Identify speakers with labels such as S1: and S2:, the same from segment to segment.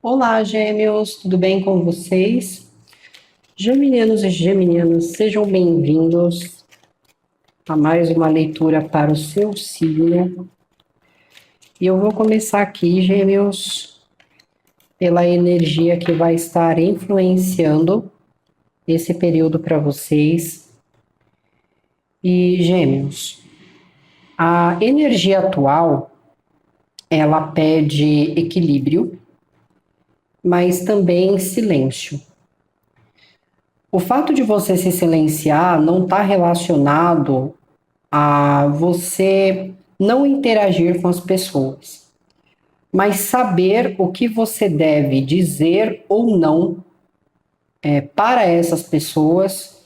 S1: Olá, gêmeos, tudo bem com vocês? Geminianos e geminianas, sejam bem-vindos a mais uma leitura para o seu signo. E eu vou começar aqui, gêmeos, pela energia que vai estar influenciando esse período para vocês. E, gêmeos, a energia atual, ela pede equilíbrio, mas também silêncio. O fato de você se silenciar não está relacionado a você não interagir com as pessoas, mas saber o que você deve dizer ou não para essas pessoas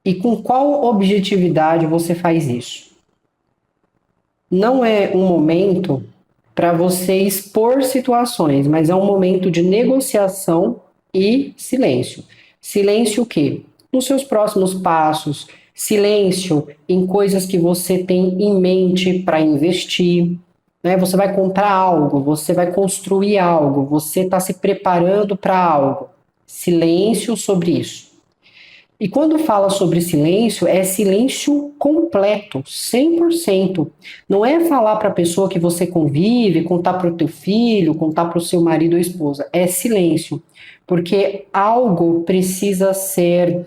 S1: e com qual objetividade você faz isso. Não é um momento para você expor situações, mas é um momento de negociação e silêncio. Silêncio o quê? Nos seus próximos passos, silêncio em coisas que você tem em mente para investir, né? Você vai comprar algo, você vai construir algo, você está se preparando para algo. Silêncio sobre isso. E quando fala sobre silêncio, é silêncio completo, 100%. Não é falar para a pessoa que você convive, contar para o teu filho, contar para o seu marido ou esposa. É silêncio. Porque algo precisa ser.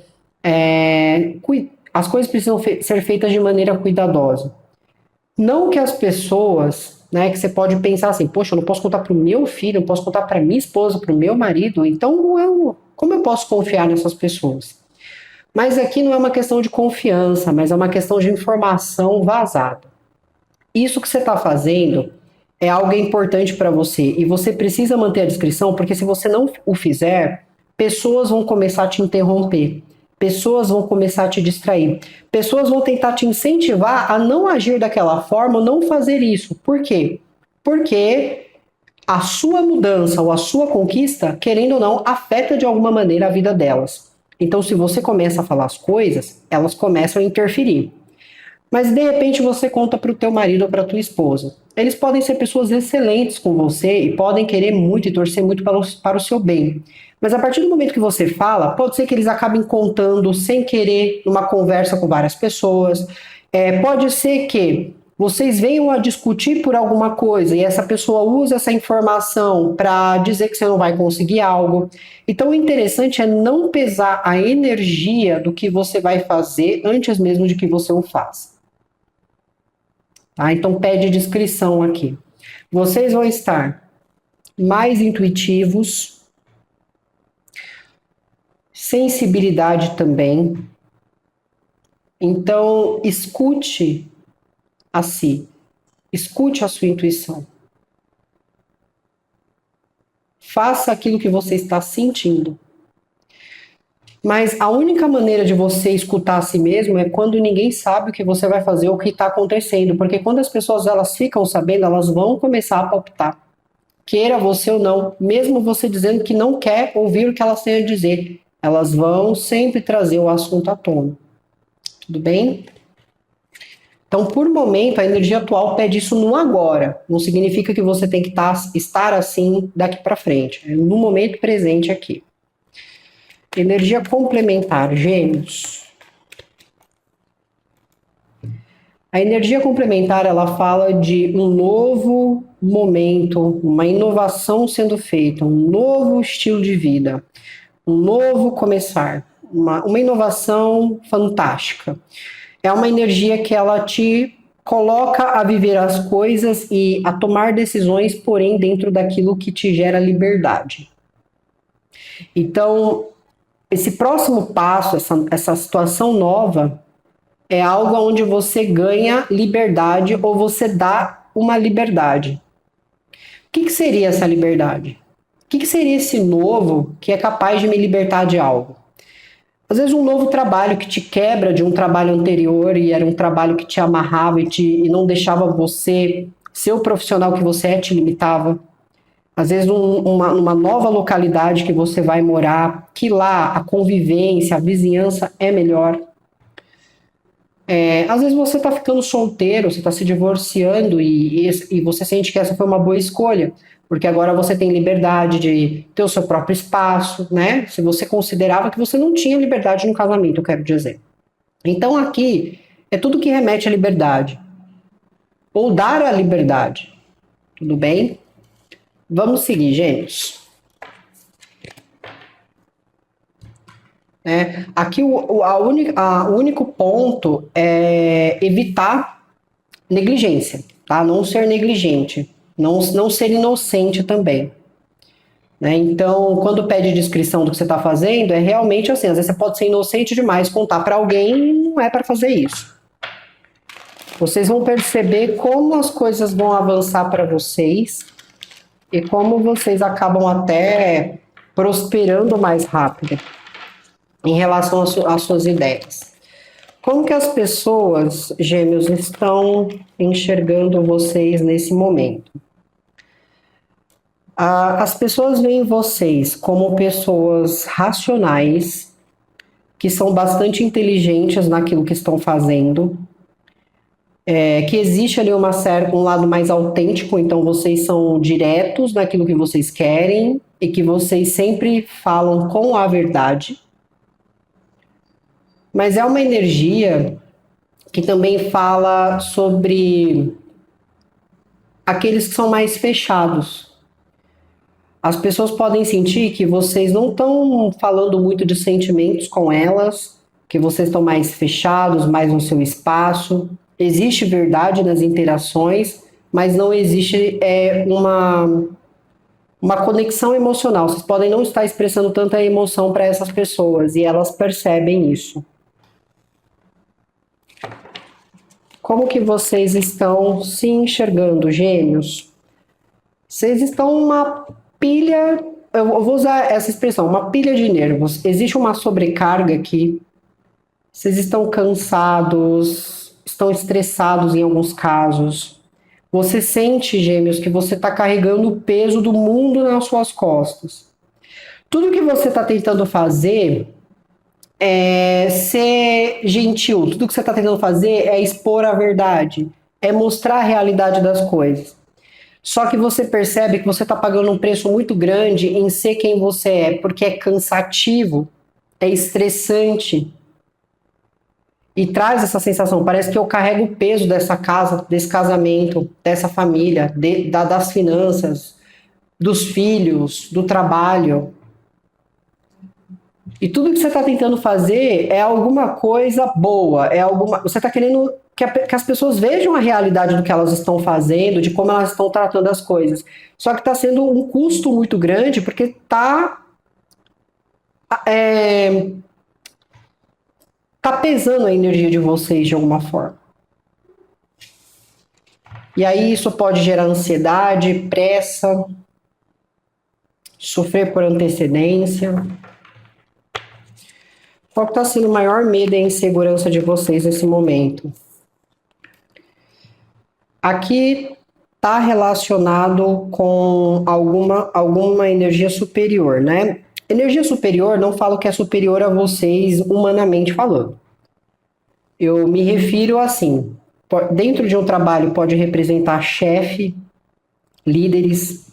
S1: As coisas precisam ser feitas de maneira cuidadosa. Não que as pessoas, né, que você pode pensar assim, poxa, eu não posso contar para o meu filho, não posso contar para minha esposa, para o meu marido, então como eu posso confiar nessas pessoas? Mas aqui não é uma questão de confiança, mas é uma questão de informação vazada. Isso que você está fazendo é algo importante para você e você precisa manter a discrição, porque se você não o fizer, pessoas vão começar a te interromper, pessoas vão começar a te distrair, pessoas vão tentar te incentivar a não agir daquela forma, ou não fazer isso. Por quê? Porque a sua mudança ou a sua conquista, querendo ou não, afeta de alguma maneira a vida delas. Então, se você começa a falar as coisas, elas começam a interferir. Mas de repente você conta para o teu marido ou para a tua esposa. Eles podem ser pessoas excelentes com você e podem querer muito e torcer muito para o seu bem. Mas a partir do momento que você fala, pode ser que eles acabem contando sem querer numa conversa com várias pessoas. Pode ser que vocês venham a discutir por alguma coisa e essa pessoa usa essa informação para dizer que você não vai conseguir algo. Então, o interessante é não pesar a energia do que você vai fazer antes mesmo de que você o faça. Tá? Então, pede descrição aqui. Vocês vão estar mais intuitivos, sensibilidade também. Então, escute a si, escute a sua intuição. Faça aquilo que você está sentindo. Mas a única maneira de você escutar a si mesmo é quando ninguém sabe o que você vai fazer ou o que está acontecendo. Porque quando as pessoas elas ficam sabendo, elas vão começar a palpitar. Queira você ou não, mesmo você dizendo que não quer ouvir o que elas têm a dizer, elas vão sempre trazer o assunto à tona. Tudo bem? Então, por momento, a energia atual pede isso no agora. Não significa que você tem que estar assim daqui para frente. É no momento presente aqui. Energia complementar, gêmeos. A energia complementar, ela fala de um novo momento, uma inovação sendo feita, um novo estilo de vida, um novo começar, uma inovação fantástica. É uma energia que ela te coloca a viver as coisas e a tomar decisões, porém dentro daquilo que te gera liberdade. Então, esse próximo passo, essa situação nova, é algo onde você ganha liberdade ou você dá uma liberdade. O que seria essa liberdade? O que seria esse novo que é capaz de me libertar de algo? Às vezes um novo trabalho que te quebra de um trabalho anterior e era um trabalho que te amarrava e não deixava você ser o profissional que você é, te limitava. Às vezes uma nova localidade que você vai morar, que lá a convivência, a vizinhança é melhor. Às vezes você está ficando solteiro, você está se divorciando e você sente que essa foi uma boa escolha. porque agora você tem liberdade de ter o seu próprio espaço, né? Se você considerava que você não tinha liberdade no casamento, eu quero dizer. Então aqui é tudo que remete à liberdade, ou dar a liberdade, tudo bem? Vamos seguir, gente. Aqui o único ponto é evitar negligência, tá? Não ser negligente, não ser inocente também. Né? Então, quando pede descrição do que você está fazendo, é realmente assim, às vezes você pode ser inocente demais, contar para alguém e não é para fazer isso. Vocês vão perceber como as coisas vão avançar para vocês e como vocês acabam até prosperando mais rápido em relação às suas ideias. Como que as pessoas, gêmeos, estão enxergando vocês nesse momento? As pessoas veem vocês como pessoas racionais, que são bastante inteligentes naquilo que estão fazendo, que existe ali um lado mais autêntico, então vocês são diretos naquilo que vocês querem e que vocês sempre falam com a verdade. Mas é uma energia que também fala sobre aqueles que são mais fechados. As pessoas podem sentir que vocês não estão falando muito de sentimentos com elas, que vocês estão mais fechados, mais no seu espaço. Existe verdade nas interações, mas não existe uma conexão emocional. Vocês podem não estar expressando tanta emoção para essas pessoas e elas percebem isso. Como que vocês estão se enxergando, gêmeos? Vocês estão uma pilha, eu vou usar essa expressão, uma pilha de nervos. Existe uma sobrecarga aqui. Vocês estão cansados, estão estressados em alguns casos. Você sente, gêmeos, que você está carregando o peso do mundo nas suas costas. Tudo que você está tentando fazer é ser gentil. Tudo que você está tentando fazer é expor a verdade, é mostrar a realidade das coisas. Só que você percebe que você está pagando um preço muito grande em ser quem você é, porque é cansativo, é estressante e traz essa sensação. Parece que eu carrego o peso dessa casa, desse casamento, dessa família, das finanças, dos filhos, do trabalho. E tudo que você está tentando fazer é alguma coisa boa, você está querendo que as pessoas vejam a realidade do que elas estão fazendo, de como elas estão tratando as coisas. Só que está sendo um custo muito grande, porque tá pesando a energia de vocês de alguma forma. E aí isso pode gerar ansiedade, pressa, sofrer por antecedência. Qual está sendo o maior medo e insegurança de vocês nesse momento? Aqui está relacionado com alguma energia superior, né? Energia superior, não falo que é superior a vocês humanamente falando. Eu me refiro assim, dentro de um trabalho pode representar chefe, líderes,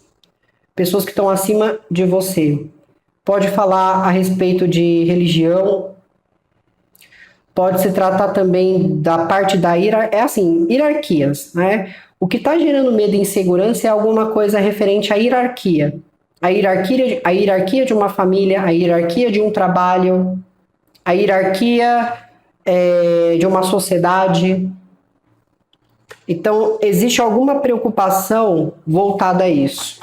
S1: pessoas que estão acima de você. Pode falar a respeito de religião, pode se tratar também da parte da hierarquias, né? O que está gerando medo e insegurança é alguma coisa referente à hierarquia. A hierarquia de uma família, a hierarquia de um trabalho, a hierarquia de uma sociedade. Então, existe alguma preocupação voltada a isso.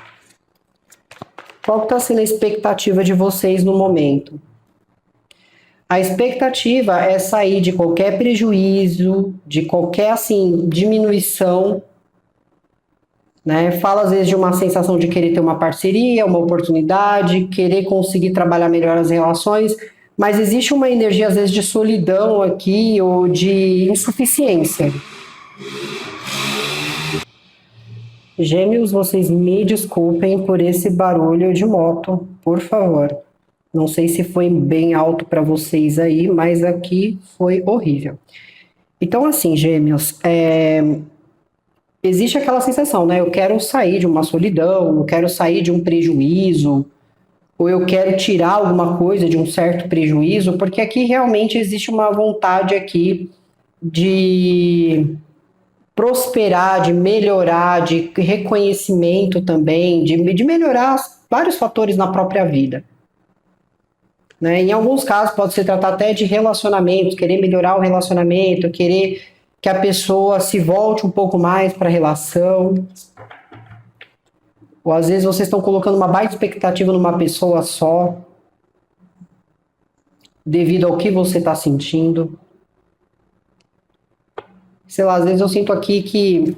S1: Qual está sendo a expectativa de vocês no momento? A expectativa é sair de qualquer prejuízo, de qualquer diminuição, né? Fala às vezes de uma sensação de querer ter uma parceria, uma oportunidade, querer conseguir trabalhar melhor as relações, mas existe uma energia às vezes de solidão aqui ou de insuficiência. Gêmeos, vocês me desculpem por esse barulho de moto, por favor. Não sei se foi bem alto para vocês aí, mas aqui foi horrível. Então, assim, gêmeos, existe aquela sensação, né? Eu quero sair de uma solidão, eu quero sair de um prejuízo, ou eu quero tirar alguma coisa de um certo prejuízo, porque aqui realmente existe uma vontade aqui de prosperar, de melhorar, de reconhecimento também, de melhorar vários fatores na própria vida. Né? Em alguns casos pode se tratar até de relacionamento, querer melhorar o relacionamento, querer que a pessoa se volte um pouco mais para a relação. Ou às vezes vocês estão colocando uma baita expectativa numa pessoa só, devido ao que você está sentindo. Sei lá, às vezes eu sinto aqui que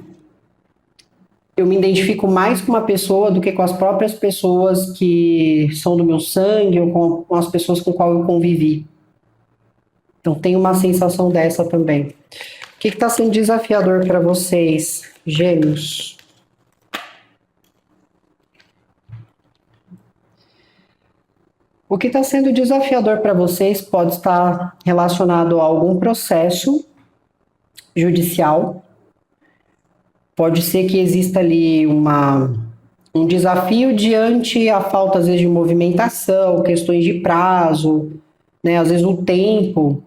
S1: eu me identifico mais com uma pessoa do que com as próprias pessoas que são do meu sangue ou com as pessoas com qual eu convivi. Então tem uma sensação dessa também. O que está sendo desafiador para vocês, Gêmeos? O que está sendo desafiador para vocês pode estar relacionado a algum processo judicial. Pode ser que exista ali um desafio diante a falta, às vezes, de movimentação, questões de prazo, né? Às vezes o tempo,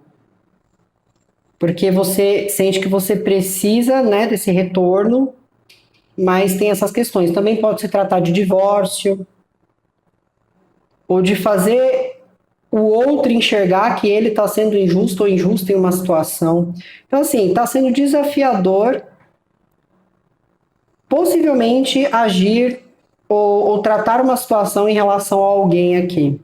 S1: porque você sente que você precisa, né, desse retorno, mas tem essas questões. Também pode se tratar de divórcio, ou de fazer o outro enxergar que ele está sendo injusto ou injusto em uma situação. Então, assim, está sendo desafiador possivelmente agir ou tratar uma situação em relação a alguém aqui.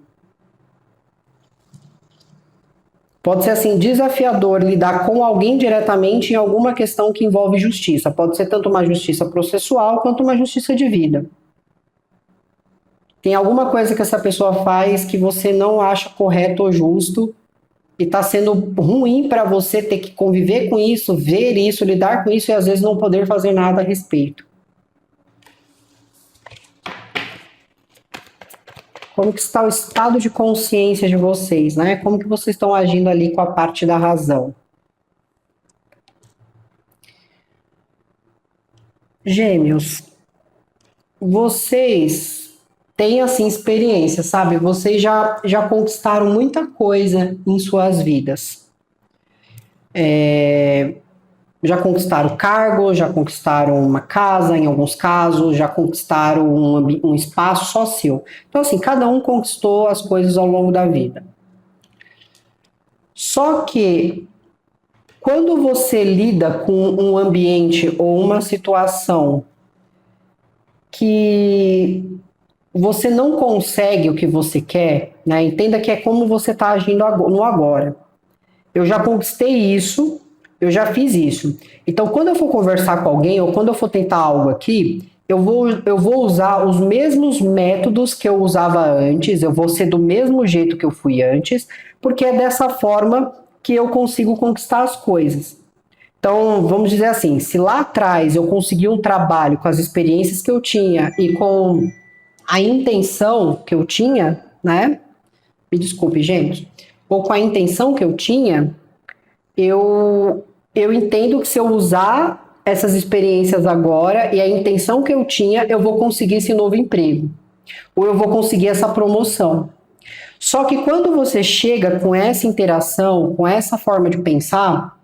S1: Pode ser assim, desafiador lidar com alguém diretamente em alguma questão que envolve justiça. Pode ser tanto uma justiça processual quanto uma justiça de vida. Tem alguma coisa que essa pessoa faz que você não acha correto ou justo e está sendo ruim para você ter que conviver com isso, ver isso, lidar com isso e às vezes não poder fazer nada a respeito. Como que está o estado de consciência de vocês, né? Como que vocês estão agindo ali com a parte da razão? Gêmeos, vocês têm, assim, experiência, sabe? Vocês já conquistaram muita coisa em suas vidas. Já conquistaram cargo, já conquistaram uma casa, em alguns casos, já conquistaram um espaço só seu. Então, assim, cada um conquistou as coisas ao longo da vida. Só que, quando você lida com um ambiente ou uma situação que você não consegue o que você quer, né? Entenda que é como você está agindo no agora. Eu já conquistei isso, eu já fiz isso. Então, quando eu for conversar com alguém ou quando eu for tentar algo aqui, eu vou usar os mesmos métodos que eu usava antes, eu vou ser do mesmo jeito que eu fui antes, porque é dessa forma que eu consigo conquistar as coisas. Então, vamos dizer assim, se lá atrás eu consegui um trabalho com as experiências que eu tinha e com a intenção que eu tinha, né? Me desculpe, gente. Ou com a intenção que eu tinha, eu entendo que se eu usar essas experiências agora e a intenção que eu tinha, eu vou conseguir esse novo emprego. Ou eu vou conseguir essa promoção. Só que quando você chega com essa interação, com essa forma de pensar,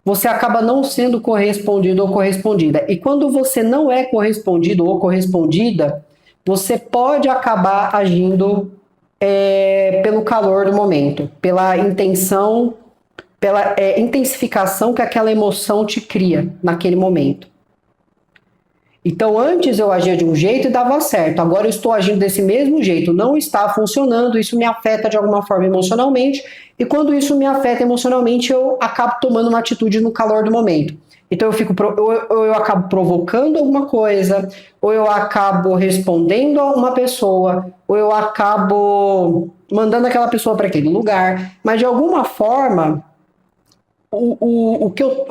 S1: você acaba não sendo correspondido ou correspondida. E quando você não é correspondido ou correspondida, você pode acabar agindo pelo calor do momento, pela intenção, pela intensificação que aquela emoção te cria naquele momento. Então, antes eu agia de um jeito e dava certo, agora eu estou agindo desse mesmo jeito, não está funcionando, isso me afeta de alguma forma emocionalmente, e quando isso me afeta emocionalmente, eu acabo tomando uma atitude no calor do momento. Então eu acabo provocando alguma coisa, ou eu acabo respondendo a uma pessoa, ou eu acabo mandando aquela pessoa para aquele lugar, mas de alguma forma o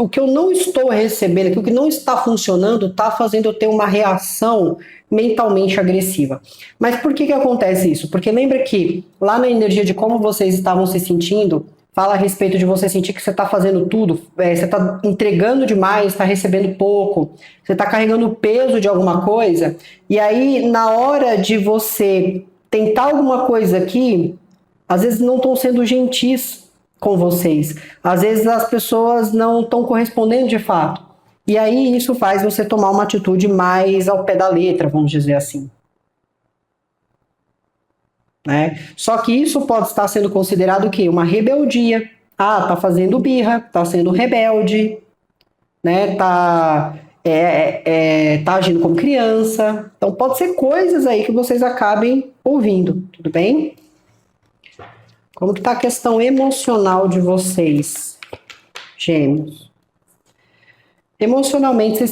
S1: que eu não estou recebendo, o que não está funcionando, está fazendo eu ter uma reação mentalmente agressiva. Mas por que acontece isso? Porque lembra que lá na energia de como vocês estavam se sentindo, fala a respeito de você sentir que você está fazendo tudo, você está entregando demais, está recebendo pouco, você está carregando o peso de alguma coisa, e aí na hora de você tentar alguma coisa aqui, às vezes não estão sendo gentis com vocês, às vezes as pessoas não estão correspondendo de fato, e aí isso faz você tomar uma atitude mais ao pé da letra, vamos dizer assim. Né? Só que isso pode estar sendo considerado o quê? Uma rebeldia. Ah, tá fazendo birra, tá sendo rebelde, né? Tá agindo como criança. Então pode ser coisas aí que vocês acabem ouvindo, tudo bem? Como que tá a questão emocional de vocês, Gêmeos? Emocionalmente,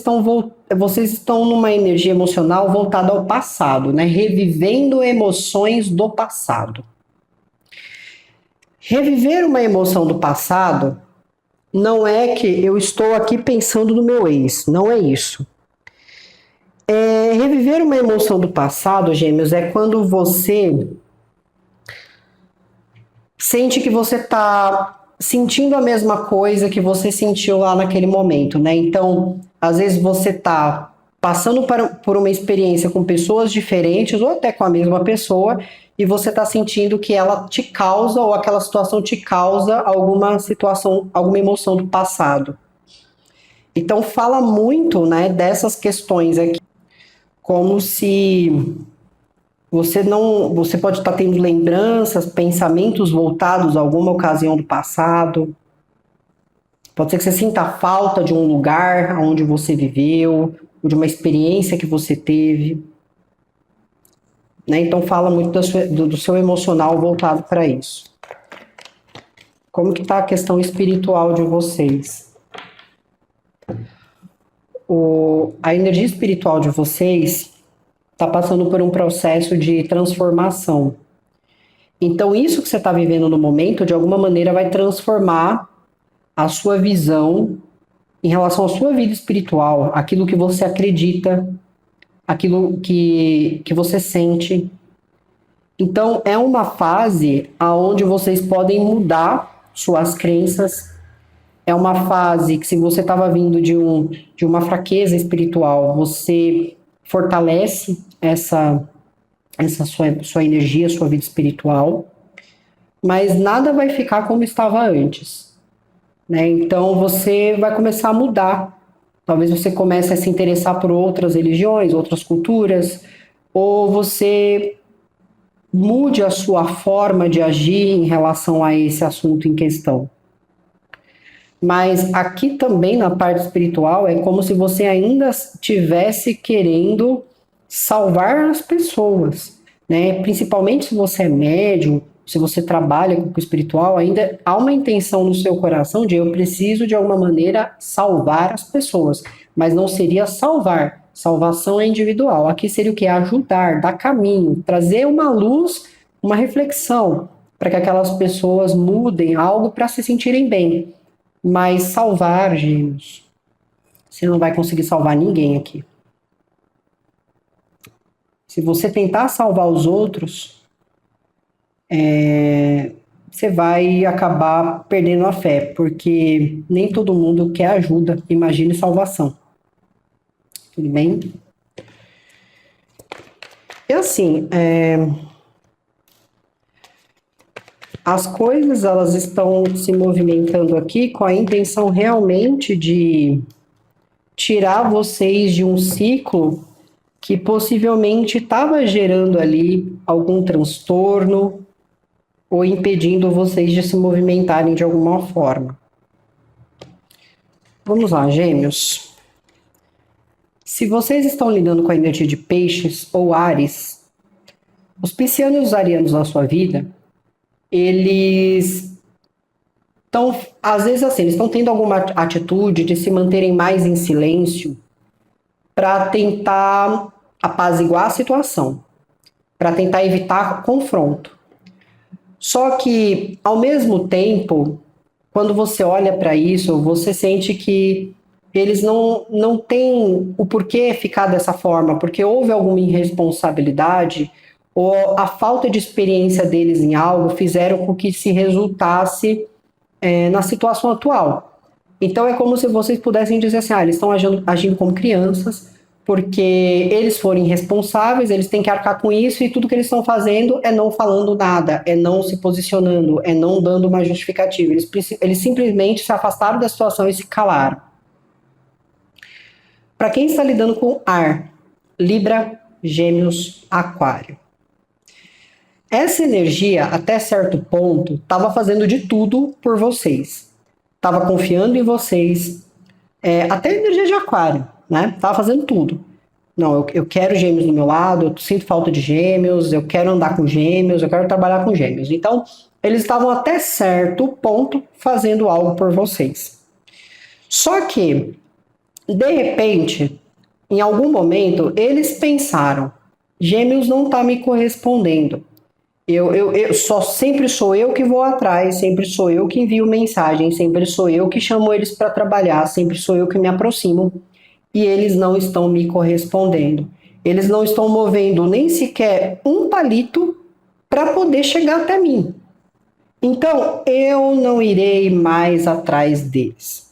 S1: vocês estão numa energia emocional voltada ao passado, né? Revivendo emoções do passado. Reviver uma emoção do passado não é que eu estou aqui pensando no meu ex, não é isso. Reviver uma emoção do passado, Gêmeos, é quando você sente que você está sentindo a mesma coisa que você sentiu lá naquele momento, né? Então, às vezes você está passando por uma experiência com pessoas diferentes ou até com a mesma pessoa e você está sentindo que ela te causa ou aquela situação te causa alguma situação, alguma emoção do passado. Então, fala muito, né, dessas questões aqui, como se você pode estar tendo lembranças, pensamentos voltados a alguma ocasião do passado. Pode ser que você sinta a falta de um lugar onde você viveu, ou de uma experiência que você teve. Né? Então fala muito do seu emocional voltado para isso. Como que está a questão espiritual de vocês? A energia espiritual de vocês está passando por um processo de transformação. Então, isso que você está vivendo no momento, de alguma maneira, vai transformar a sua visão em relação à sua vida espiritual, aquilo que você acredita, aquilo que você sente. Então, é uma fase onde vocês podem mudar suas crenças. É uma fase que, se você estava vindo de uma fraqueza espiritual, você fortalece essa sua energia, sua vida espiritual, mas nada vai ficar como estava antes, né? Então você vai começar a mudar. Talvez você comece a se interessar por outras religiões, outras culturas, ou você mude a sua forma de agir em relação a esse assunto em questão. Mas aqui também na parte espiritual é como se você ainda estivesse querendo salvar as pessoas, né? Principalmente se você é médium, se você trabalha com o espiritual, ainda há uma intenção no seu coração de eu preciso de alguma maneira salvar as pessoas, mas não seria salvar. Salvação é individual. Aqui seria o que? Ajudar, dar caminho, trazer uma luz, uma reflexão para que aquelas pessoas mudem algo para se sentirem bem. Mas salvar, Gêmeos, você não vai conseguir salvar ninguém aqui. Se você tentar salvar os outros, você vai acabar perdendo a fé, porque nem todo mundo quer ajuda, imagine salvação. Tudo bem? E assim, as coisas elas estão se movimentando aqui com a intenção realmente de tirar vocês de um ciclo que possivelmente estava gerando ali algum transtorno ou impedindo vocês de se movimentarem de alguma forma. Vamos lá, Gêmeos. Se vocês estão lidando com a energia de peixes ou Áries, os piscianos e os arianos na sua vida, eles estão, às vezes assim, eles estão tendo alguma atitude de se manterem mais em silêncio para tentar apaziguar a situação, para tentar evitar confronto. Só que, ao mesmo tempo, quando você olha para isso, você sente que eles não têm o porquê ficar dessa forma, porque houve alguma irresponsabilidade ou a falta de experiência deles em algo fizeram com que se resultasse na situação atual. Então é como se vocês pudessem dizer assim, eles estão agindo como crianças, porque eles foram irresponsáveis, eles têm que arcar com isso, e tudo que eles estão fazendo é não falando nada, é não se posicionando, é não dando uma justificativa. Eles simplesmente se afastaram da situação e se calaram. Para quem está lidando com ar, Libra, Gêmeos, Aquário. Essa energia, até certo ponto, estava fazendo de tudo por vocês. Estava confiando em vocês. Até a energia de Aquário, né? Estava fazendo tudo. Não, eu quero Gêmeos do meu lado, eu sinto falta de Gêmeos, eu quero andar com Gêmeos, eu quero trabalhar com Gêmeos. Então, eles estavam até certo ponto fazendo algo por vocês. Só que, de repente, em algum momento, eles pensaram: Gêmeos não está me correspondendo. Sempre sou eu que vou atrás, sempre sou eu que envio mensagem, sempre sou eu que chamo eles para trabalhar, sempre sou eu que me aproximo, e eles não estão me correspondendo. Eles não estão movendo nem sequer um palito para poder chegar até mim. Então, eu não irei mais atrás deles.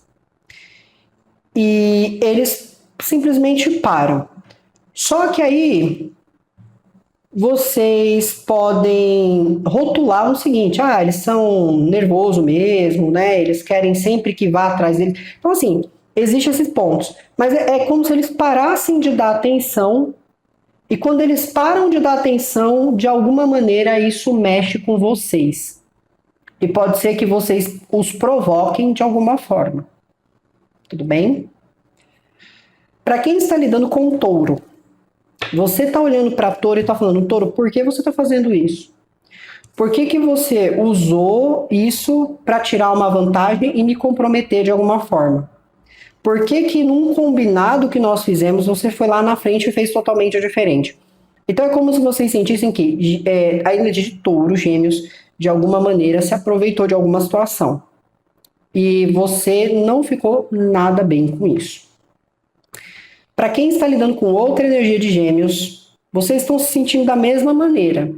S1: E eles simplesmente param. Só que aí vocês podem rotular o seguinte: eles são nervosos mesmo, né? Eles querem sempre que vá atrás deles. Então, assim, existem esses pontos. Mas é como se eles parassem de dar atenção, e quando eles param de dar atenção, de alguma maneira isso mexe com vocês. E pode ser que vocês os provoquem de alguma forma. Tudo bem? Para quem está lidando com o touro, você está olhando para touro e está falando: touro, por que você está fazendo isso? Por que você usou isso para tirar uma vantagem e me comprometer de alguma forma? Por que num combinado que nós fizemos, você foi lá na frente e fez totalmente diferente? Então é como se vocês sentissem que a energia de touro, Gêmeos, de alguma maneira se aproveitou de alguma situação. E você não ficou nada bem com isso. Para quem está lidando com outra energia de Gêmeos, vocês estão se sentindo da mesma maneira.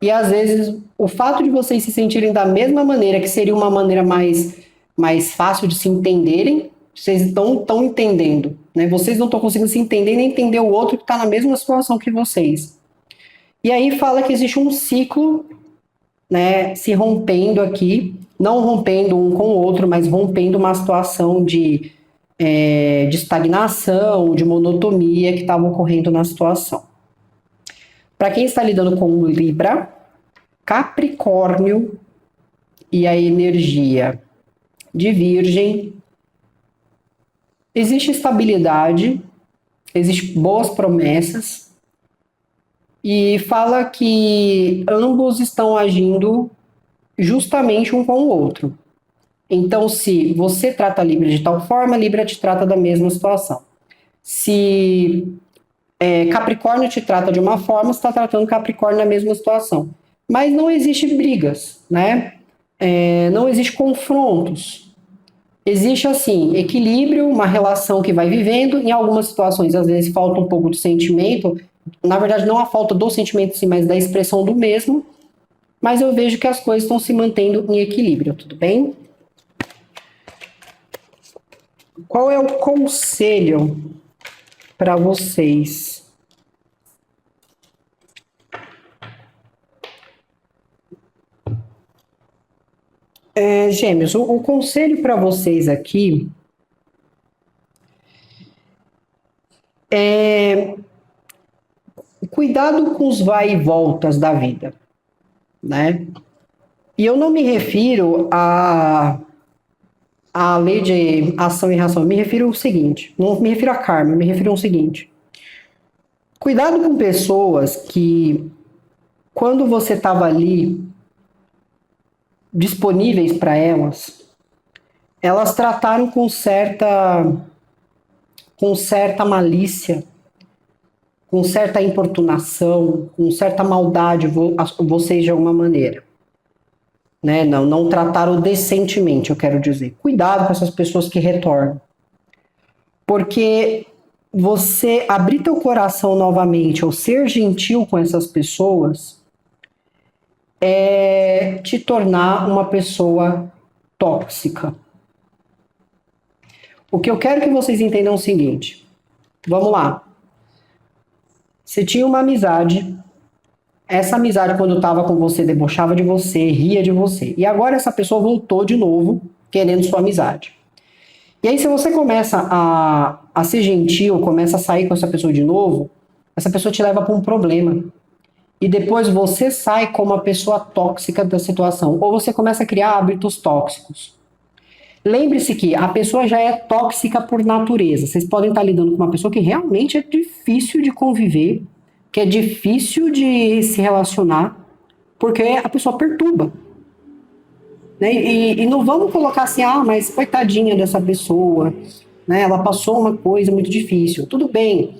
S1: E às vezes o fato de vocês se sentirem da mesma maneira, que seria uma maneira mais fácil de se entenderem, vocês estão entendendo, né? Vocês não estão conseguindo se entender nem entender o outro que está na mesma situação que vocês. E aí fala que existe um ciclo, né, se rompendo aqui, não rompendo um com o outro, mas rompendo uma situação de estagnação, de monotonia que estava ocorrendo na situação. Para quem está lidando com Libra, Capricórnio e a energia de Virgem, existe estabilidade, existem boas promessas, e fala que ambos estão agindo justamente um com o outro. Então, se você trata a Libra de tal forma, a Libra te trata da mesma situação. Se Capricórnio te trata de uma forma, você está tratando Capricórnio na mesma situação. Mas não existe brigas, né? Não existe confrontos. Existe, assim, equilíbrio, uma relação que vai vivendo. Em algumas situações, às vezes, falta um pouco de sentimento. Na verdade, não a falta do sentimento, sim, mas da expressão do mesmo. Mas eu vejo que as coisas estão se mantendo em equilíbrio, tudo bem? Qual é o conselho para vocês? Gêmeos, o conselho para vocês aqui é cuidado com os vai e voltas da vida, né? E eu não me refiro à lei de ação e reação, eu me refiro ao seguinte, não me refiro a karma, eu me refiro ao seguinte: cuidado com pessoas que, quando você estava ali disponíveis para elas trataram com certa malícia, com certa importunação, com certa maldade vocês de alguma maneira. Né? Não trataram decentemente, eu quero dizer. Cuidado com essas pessoas que retornam. Porque você abrir teu coração novamente, ou ser gentil com essas pessoas, é te tornar uma pessoa tóxica. O que eu quero que vocês entendam é o seguinte. Vamos lá. Você tinha uma amizade. Essa amizade, quando estava com você, debochava de você, ria de você. E agora essa pessoa voltou de novo, querendo sua amizade. E aí, se você começa a ser gentil, começa a sair com essa pessoa de novo, essa pessoa te leva para um problema. E depois você sai como a pessoa tóxica da situação. Ou você começa a criar hábitos tóxicos. Lembre-se que a pessoa já é tóxica por natureza. Vocês podem estar lidando com uma pessoa que realmente é difícil de conviver, que é difícil de se relacionar, porque a pessoa perturba. Né? E não vamos colocar assim, mas coitadinha dessa pessoa, né? Ela passou uma coisa muito difícil. Tudo bem,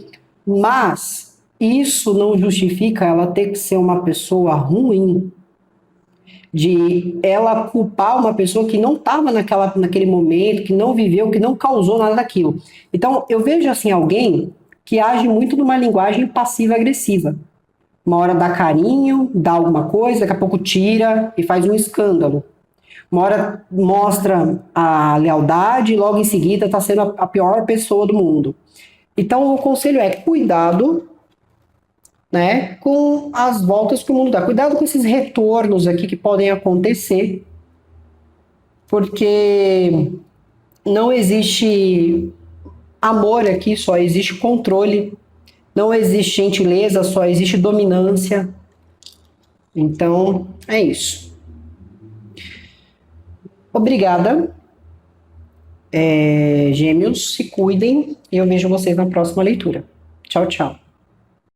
S1: mas isso não justifica ela ter que ser uma pessoa ruim, de ela culpar uma pessoa que não estava naquele momento, que não viveu, que não causou nada daquilo. Então, eu vejo assim alguém que age muito numa linguagem passiva-agressiva. Uma hora dá carinho, dá alguma coisa, daqui a pouco tira e faz um escândalo. Uma hora mostra a lealdade e logo em seguida está sendo a pior pessoa do mundo. Então, o conselho é cuidado, né, com as voltas que o mundo dá. Cuidado com esses retornos aqui que podem acontecer, porque não existe amor aqui, só existe controle. Não existe gentileza, só existe dominância. Então, é isso. Obrigada. Gêmeos, se cuidem e eu vejo vocês na próxima leitura. Tchau, tchau.